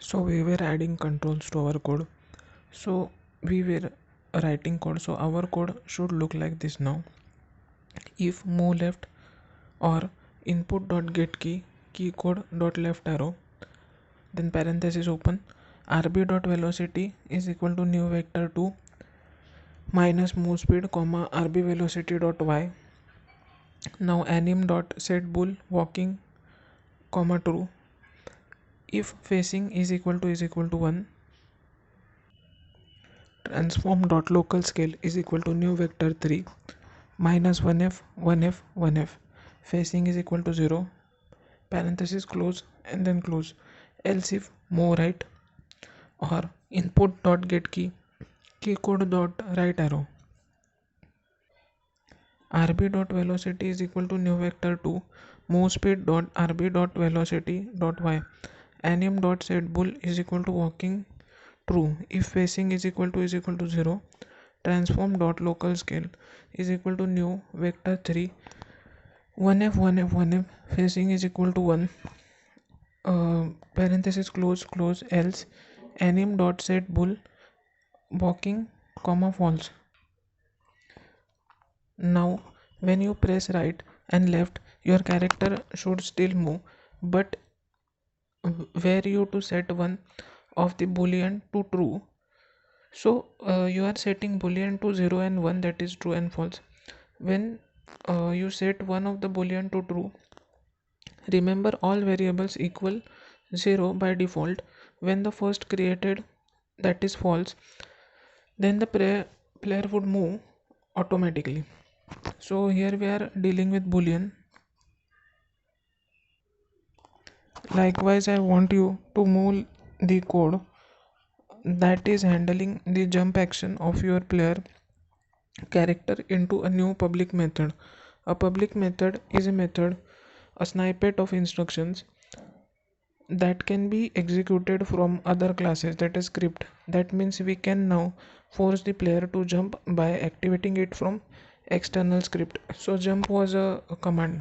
So we were adding controls to our code. So we were writing code. So our code should look like this now. If move left or input dot get key code dot left arrow, then parenthesis open, rb dot velocity is equal to new vector 2 minus move speed comma rb velocity dot y. Now anim dot set bool walking comma true. If facing is equal to 1, transform dot local scale is equal to new vector 3 minus 1f 1f 1f, facing is equal to 0, parenthesis close and then close. Else if move right or input dot get key code dot right arrow, rb dot velocity is equal to new vector 2 move speed dot rb dot velocity dot y. Anim dot set bool is equal to walking true. If facing is equal to 0, transform dot local scale is equal to new vector 3 1f 1f 1f, facing is equal to 1, parenthesis close close. Else anim dot set bool walking comma false. Now when you press right and left, your character should still move, but where you to set one of the boolean to true. So you are setting boolean to 0 and 1, that is true and false. When you set one of the boolean to true, remember all variables equal 0 by default. When the first created, that is false, then the player would move automatically. So here we are dealing with boolean. Likewise, I want you to move the code that is handling the jump action of your player character into a new public method. A public method is a method, a snippet of instructions that can be executed from other classes, that is script. That means we can now force the player to jump by activating it from external script. So jump was a command.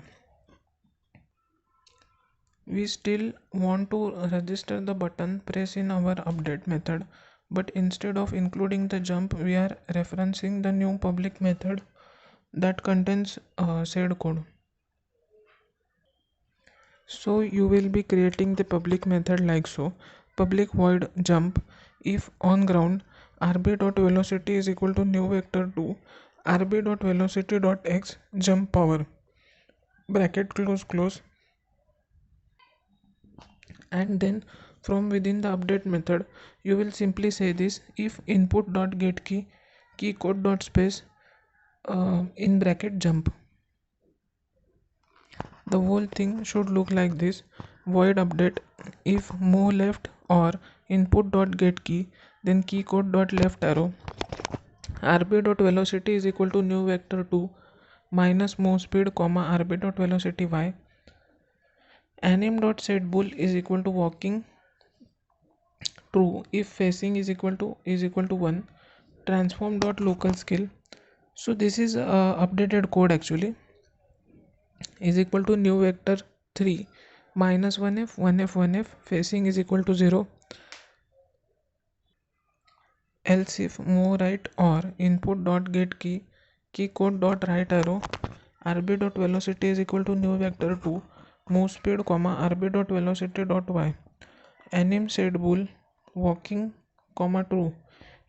We still want to register the button press in our update method, but instead of including the jump, we are referencing the new public method that contains said code. So you will be creating the public method like so: public void jump if on ground rb dot velocity is equal to new vector 2 rb dot velocity dot x jump power bracket close close. And then from within the update method you will simply say this: if input dot get key code dot space in bracket jump. The whole thing should look like this: void update if move left or input dot get key, then key code dot left arrow, rb dot velocity is equal to new vector 2 minus move speed comma rb dot velocity y. Anim dot set bool is equal to walking true if facing is equal to 1, transform dot local scale. So this is updated code actually, is equal to new vector 3 minus 1f 1f 1f, facing is equal to 0. Else if move right or input dot get key code dot right arrow, rb dot velocity is equal to new vector 2 move speed comma rb dot velocity dot y. Anim set bool walking comma true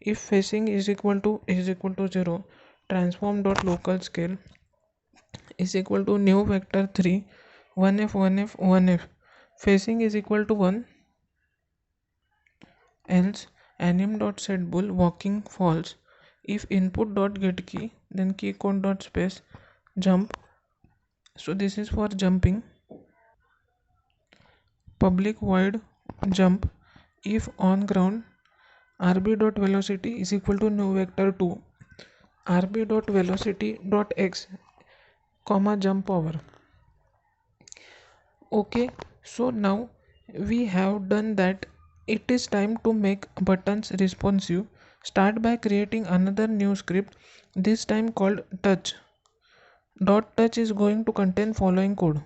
if facing is equal to 0, transform dot local scale is equal to new vector 3 1f 1f 1f, facing is equal to 1. Else anim dot set bool walking false if input dot get key, then key code dot space jump. So this is for jumping. Public void jump if on ground rb dot velocity is equal to new vector 2 rb dot velocity dot x comma jump power. Okay, so now we have done that. It is time to make buttons responsive. Start by creating another new script, this time called touch. Dot touch is going to contain following code.